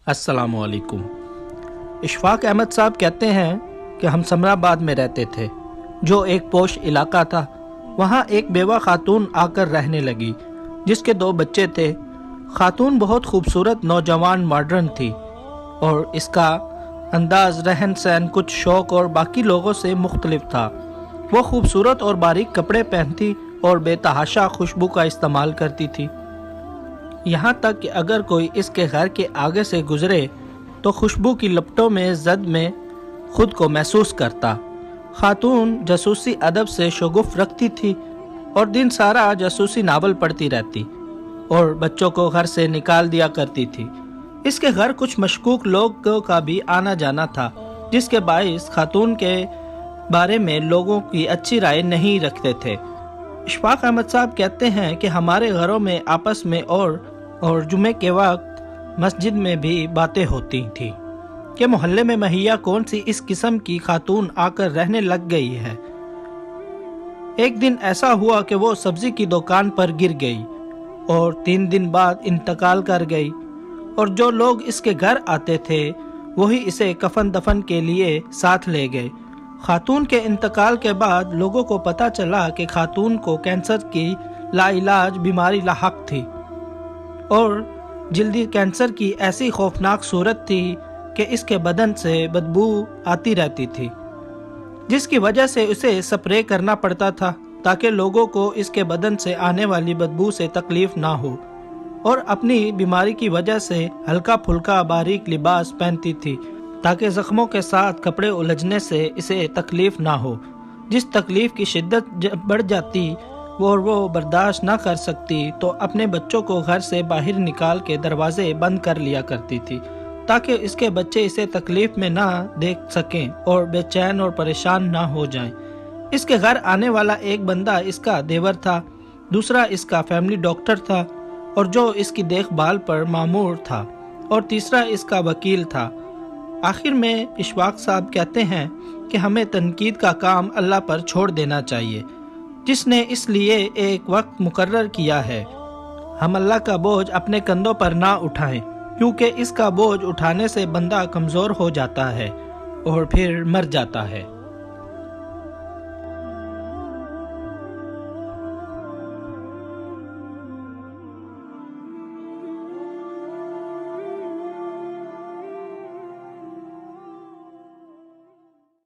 السلام علیکم۔ اشفاق احمد صاحب کہتے ہیں کہ ہم سمر آباد میں رہتے تھے، جو ایک پوش علاقہ تھا۔ وہاں ایک بیوہ خاتون آ کر رہنے لگی جس کے 2 بچے تھے۔ خاتون بہت خوبصورت نوجوان ماڈرن تھی اور اس کا انداز رہن سہن کچھ شوق اور باقی لوگوں سے مختلف تھا۔ وہ خوبصورت اور باریک کپڑے پہنتی اور بے تحاشا خوشبو کا استعمال کرتی تھی، یہاں تک کہ اگر کوئی اس کے گھر کے آگے سے گزرے تو خوشبو کی لپٹوں میں زد میں خود کو محسوس کرتا۔ خاتون جاسوسی ادب سے شگف رکھتی تھی اور دن سارا جاسوسی ناول پڑھتی رہتی اور بچوں کو گھر سے نکال دیا کرتی تھی۔ اس کے گھر کچھ مشکوک لوگوں کا بھی آنا جانا تھا، جس کے باعث خاتون کے بارے میں لوگوں کی اچھی رائے نہیں رکھتے تھے۔ اشفاق احمد صاحب کہتے ہیں کہ ہمارے گھروں میں آپس میں اور جمعے کے وقت مسجد میں بھی باتیں ہوتی تھیں کہ محلے میں مہیا کون سی اس قسم کی خاتون آ کر رہنے لگ گئی ہے۔ ایک دن ایسا ہوا کہ وہ سبزی کی دکان پر گر گئی اور 3 دن بعد انتقال کر گئی، اور جو لوگ اس کے گھر آتے تھے وہی اسے کفن دفن کے لیے ساتھ لے گئے۔ خاتون کے انتقال کے بعد لوگوں کو پتہ چلا کہ خاتون کو کینسر کی لا علاج بیماری لاحق تھی، اور جلدی کینسر کی ایسی خوفناک صورت تھی کہ اس کے بدن سے بدبو آتی رہتی تھی، جس کی وجہ سے اسے سپرے کرنا پڑتا تھا تاکہ لوگوں کو اس کے بدن سے آنے والی بدبو سے تکلیف نہ ہو، اور اپنی بیماری کی وجہ سے ہلکا پھلکا باریک لباس پہنتی تھی تاکہ زخموں کے ساتھ کپڑے الجھنے سے اسے تکلیف نہ ہو۔ جس تکلیف کی شدت بڑھ جاتی اور وہ برداشت نہ کر سکتی تو اپنے بچوں کو گھر سے باہر نکال کے دروازے بند کر لیا کرتی تھی تاکہ اس کے بچے اسے تکلیف میں نہ دیکھ سکیں اور بے چین اور پریشان نہ ہو جائیں۔ اس کے گھر آنے والا ایک بندہ اس کا دیور تھا، دوسرا اس کا فیملی ڈاکٹر تھا اور جو اس کی دیکھ بھال پر مامور تھا، اور تیسرا اس کا وکیل تھا۔ آخر میں اشفاق صاحب کہتے ہیں کہ ہمیں تنقید کا کام اللہ پر چھوڑ دینا چاہیے، جس نے اس لیے ایک وقت مقرر کیا ہے۔ ہم اللہ کا بوجھ اپنے کندھوں پر نہ اٹھائیں، کیونکہ اس کا بوجھ اٹھانے سے بندہ کمزور ہو جاتا ہے اور پھر مر جاتا ہے۔